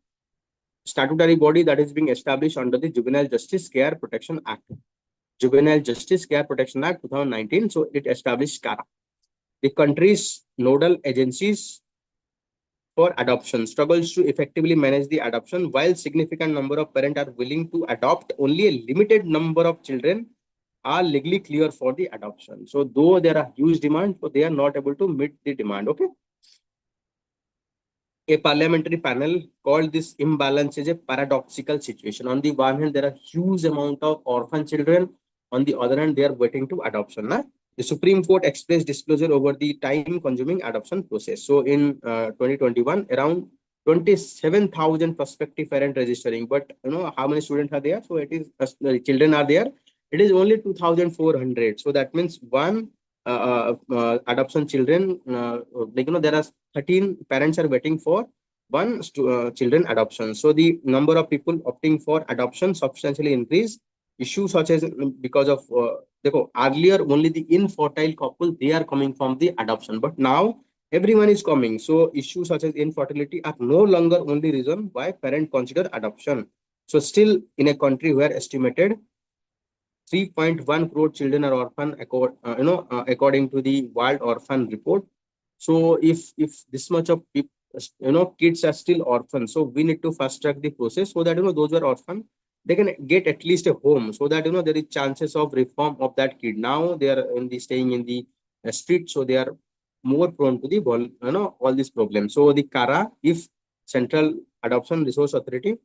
statutory body that is being established under the Juvenile Justice Care Protection Act. Juvenile Justice Care Protection Act 2019. So it established CARA. The country's nodal agencies for adoption struggles to effectively manage the adoption. While significant number of parents are willing to adopt, only a limited number of children are legally clear for the adoption. So though there are huge demand, so they are not able to meet the demand. Okay. A parliamentary panel called this imbalance as a paradoxical situation. On the one hand, there are huge amount of orphan children. On the other hand, they are waiting to adoption. Nah? The Supreme Court expressed displeasure over the time-consuming adoption process. So in 2021, around 27,000 prospective parent registering, but how many students are there? So it is children are there. It is only 2,400. So that means one adoption children, there are 13 parents are waiting for one children adoption. So the number of people opting for adoption substantially increase. Issues such as because of earlier only the infertile couple they are coming from the adoption, but now everyone is coming. So issues such as infertility are no longer only reason why parent consider adoption. So still in a country where estimated 3.1 crore children are orphan, according to the World Orphan Report. So if this much of people, kids are still orphans, so we need to fast track the process so that those who are orphan they can get at least a home, so that there is chances of reform of that kid. Now they are in the staying in the street, so they are more prone to the all these problems. So the Kara, if Central Adoption Resource Authority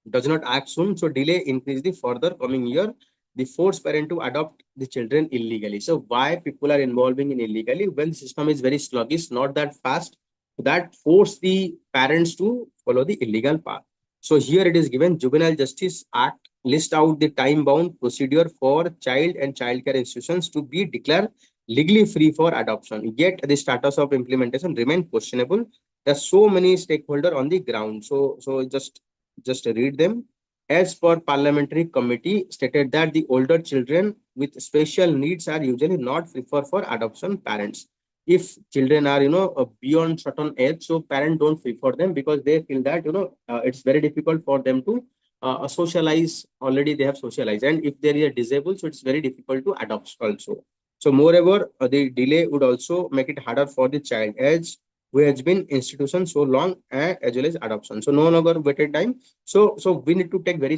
does not act soon, so delay increase the further coming year, the force parent to adopt the children illegally. So why people are involving in illegally? When the system is very sluggish, not that fast, that force the parents to follow the illegal path. So here it is given Juvenile Justice Act list out the time bound procedure for child and childcare institutions to be declared legally free for adoption. Yet the status of implementation remain questionable. There are so many stakeholders on the ground. So just read them. As per parliamentary committee stated that the older children with special needs are usually not preferred for adoption parents. If children are beyond certain age, so parents don't prefer them because they feel that it's very difficult for them to socialize. Already they have socialized, and if they are disabled, so it's very difficult to adopt also. So moreover, the delay would also make it harder for the child as who has been institution so long, as well as adoption. So no longer waited time. So we need to take very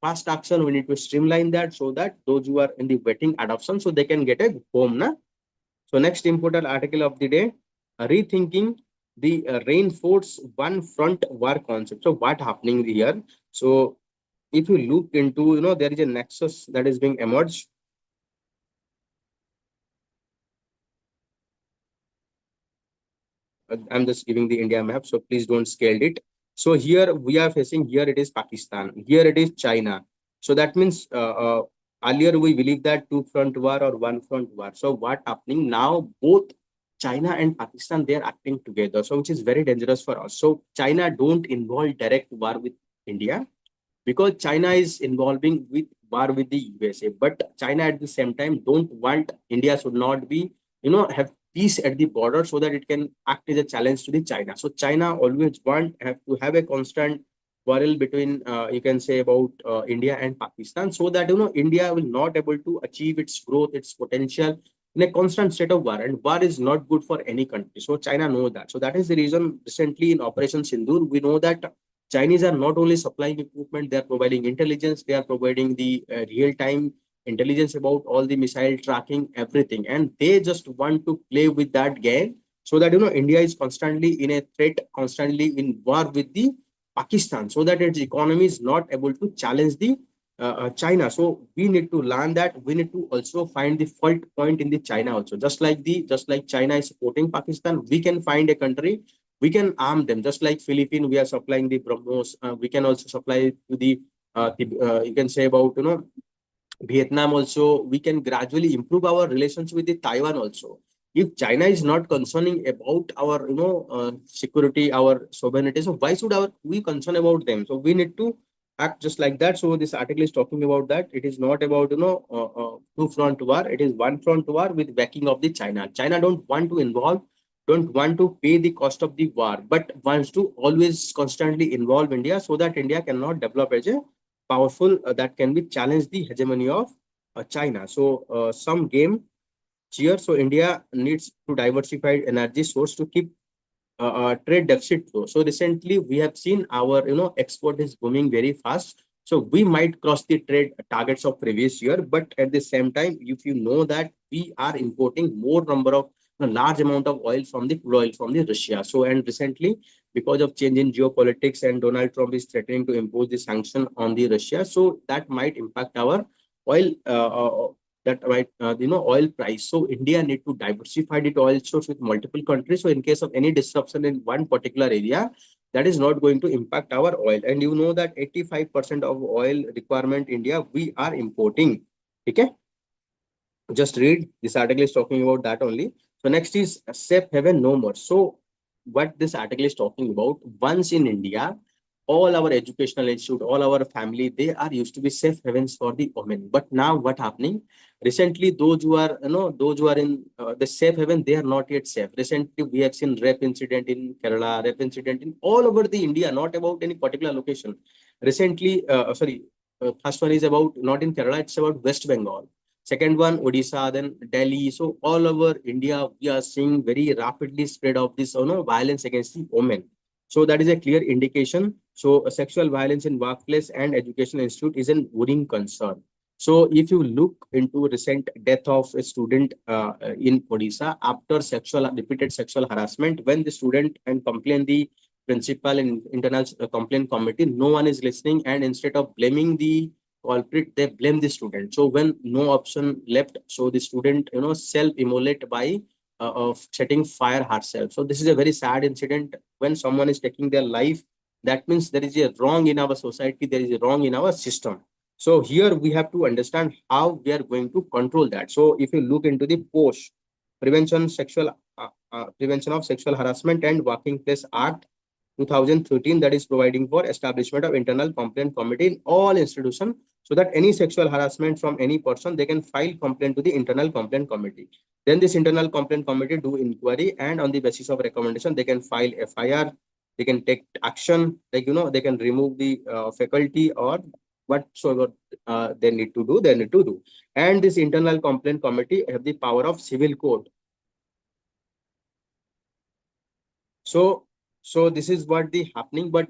fast action. We need to streamline that so that those who are in the waiting adoption, so they can get a home. Na? So next important article of the day, rethinking the reinforce one front war concept. So what happening here? So if you look into, there is a nexus that is being emerged. I'm just giving the India map, so please don't scale it. So here we are facing, here it is Pakistan, here it is China. So that means earlier we believed that two front war or one front war. So what happening now? Both China and Pakistan, they are acting together. So which is very dangerous for us. So China don't involve direct war with India because China is involving with war with the USA. But China at the same time don't want India should not be, have peace at the border so that it can act as a challenge to the China. So China always have to have a constant quarrel between, you can say about India and Pakistan, so that India will not able to achieve its growth, its potential in a constant state of war, and war is not good for any country. So China knows that. So that is the reason recently in Operation Sindoor, we know that Chinese are not only supplying equipment, they are providing intelligence, they are providing the real-time intelligence about all the missile tracking, everything. And they just want to play with that game so that, India is constantly in a threat, constantly in war with the Pakistan, so that its economy is not able to challenge the China. So we need to learn that we need to also find the fault point in the China also. Just like China is supporting Pakistan, we can find a country, we can arm them. Just like Philippines, we are supplying the BrahMos. We can also supply to you can say about Vietnam also. We can gradually improve our relations with the Taiwan also. If China is not concerning about our security, our sovereignty, so why should we concern about them? So we need to act just like that. So this article is talking about that. It is not about two front war. It is one front war with backing of the China. China don't want to involve, don't want to pay the cost of the war, but wants to always constantly involve India so that India cannot develop as a powerful that can be challenge the hegemony of China. So some game cheer. So India needs to diversify energy source to keep trade deficit flow. So recently we have seen our export is booming very fast. So we might cross the trade targets of previous year, but at the same time, if you know that we are importing more number of large amount of oil from the crude oil from the Russia. So and recently, because of change in geopolitics and Donald Trump is threatening to impose the sanction on the Russia, so that might impact our oil that right, oil price. So India need to diversify its oil source with multiple countries. So in case of any disruption in one particular area, that is not going to impact our oil. And you know that 85% of oil requirement India we are importing. Okay, just read this article is talking about that only. So next is safe haven no more. So what this article is talking about, once in India, all our educational institute, all our family, they are used to be safe havens for the women. But now what happening? Recently, those who are, those who are in the safe haven, they are not yet safe. Recently, we have seen rape incident in Kerala, rape incident in all over the India, not about any particular location. Recently, first one is about not in Kerala, it's about West Bengal. Second one, Odisha, then Delhi. So all over India, we are seeing very rapidly spread of this, violence against the women. So that is a clear indication. So sexual violence in workplace and education institute is an worrying concern. So if you look into recent death of a student in Odisha after repeated sexual harassment, when the student and complain the principal and internal complaint committee, no one is listening, and instead of blaming the culprit, they blame the student. So when no option left, so the student self-immolate by of setting fire herself. So this is a very sad incident. When someone is taking their life, that means there is a wrong in our society, there is a wrong in our system. So here we have to understand how we are going to control that. So if you look into the post prevention of sexual harassment and working place act 2013, that is providing for establishment of internal complaint committee in all institutions, so that any sexual harassment from any person, they can file complaint to the internal complaint committee. Then this internal complaint committee do inquiry, and on the basis of recommendation, they can file FIR, they can take action, like, they can remove the faculty or whatsoever they need to do, they need to do. And this internal complaint committee have the power of civil court. So, so this is what the happening, but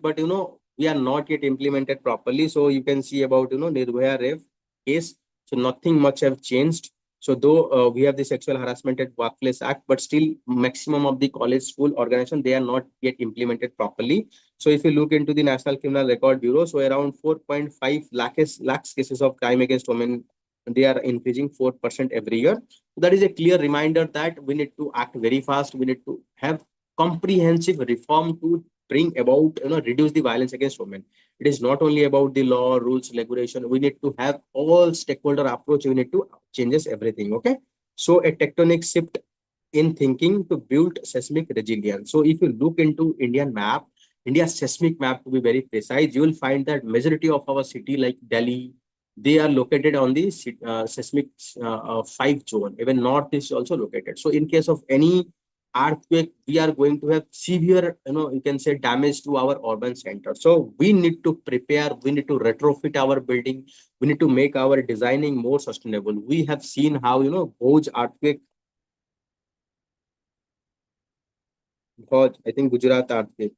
we are not yet implemented properly. So you can see about Nirbhaya Rape case. So nothing much have changed. So though we have the Sexual Harassment at Workplace Act, but still maximum of the college school organization, they are not yet implemented properly. So if you look into the National Criminal Record Bureau, so around 4.5 lakhs cases of crime against women, they are increasing 4% every year. So that is a clear reminder that we need to act very fast. We need to have comprehensive reform to bring about, reduce the violence against women. It is not only about the law, rules, regulation. We need to have all stakeholder approach. We need to changes everything. Okay. So a tectonic shift in thinking to build seismic resilience. So if you look into Indian map, India's seismic map, to be very precise, you will find that majority of our city like Delhi, they are located on the seismic 5 zone. Even north is also located. So in case of any earthquake, we are going to have severe, you can say, damage to our urban center. So we need to prepare, we need to retrofit our building, we need to make our designing more sustainable. We have seen how, Bhoj earthquake, Bhoj, I think Gujarat earthquake.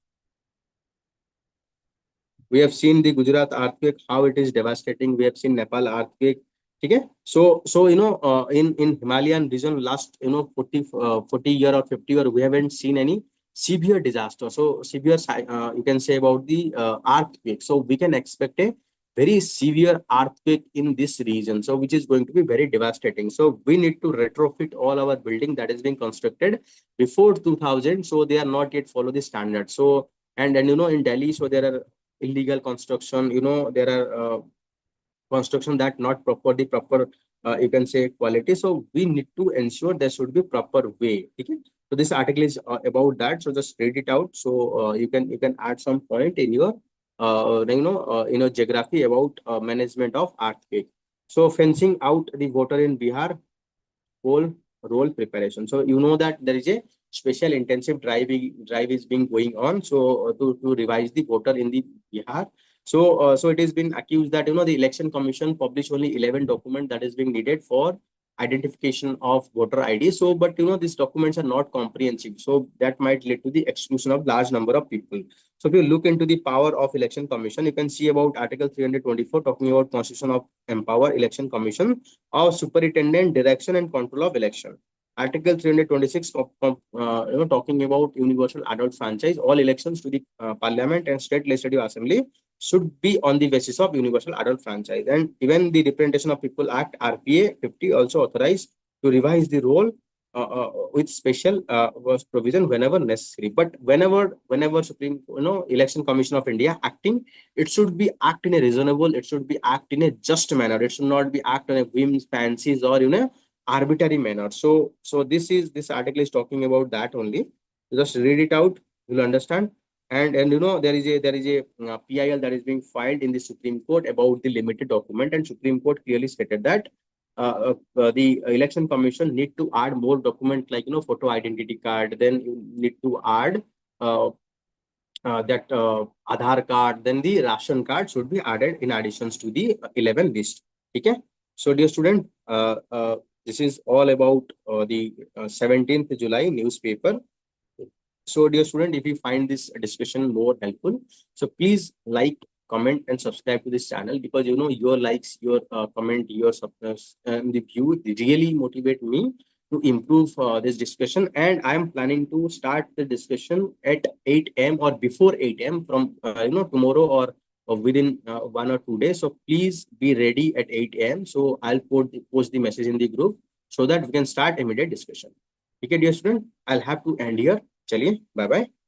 We have seen the Gujarat earthquake, how it is devastating. We have seen Nepal earthquake. Okay. So in Himalayan region, last 40 year or 50 year, we haven't seen any severe disaster. So severe, you can say about the earthquake. So we can expect a very severe earthquake in this region. So which is going to be very devastating. So we need to retrofit all our building that is being constructed before 2000. So they are not yet follow the standard. So and in Delhi, so there are illegal construction. There are construction that not proper the proper, you can say, quality. So we need to ensure there should be proper way. Okay. So this article is about that. So just read it out. So you can add some point in your geography about management of earthquake. So fencing out the water in Bihar, whole role preparation. So you know that there is a special intensive drive is being going on. So to revise the voter in the Bihar. So it has been accused that the election commission published only 11 document that is being needed for identification of voter ID. So but these documents are not comprehensive. So that might lead to the exclusion of large number of people. So if you look into the power of election commission, you can see about Article 324 talking about constitution of empower election commission of superintendent direction and control of election. Article 326 talking about universal adult franchise. All elections to the parliament and state legislative assembly should be on the basis of universal adult franchise. And even the Representation of People Act RPA 50 also authorized to revise the role with special was provision whenever necessary. But whenever Supreme Election Commission of India acting, it should be act in a reasonable, it should be act in a just manner. It should not be act on a whims, fancies, or arbitrary manner. So this article is talking about that only. Just read it out, you'll understand. And there is a PIL that is being filed in the Supreme Court about the limited document, and Supreme Court clearly stated that the election commission need to add more document like photo identity card. Then you need to add uh, that Aadhaar card. Then the ration card should be added in additions to the 11 list. Okay. So dear student, this is all about the 17th July newspaper. So dear student, if you find this discussion more helpful, so please like, comment, and subscribe to this channel, because your likes, your comment, your the view really motivate me to improve this discussion. And I am planning to start the discussion at 8 a.m. or before 8 a.m. from tomorrow, or within 1 or 2 days. So please be ready at 8 a.m. So I'll post the message in the group so that we can start immediate discussion. Okay, dear student, I'll have to end here. चलिए, bye bye.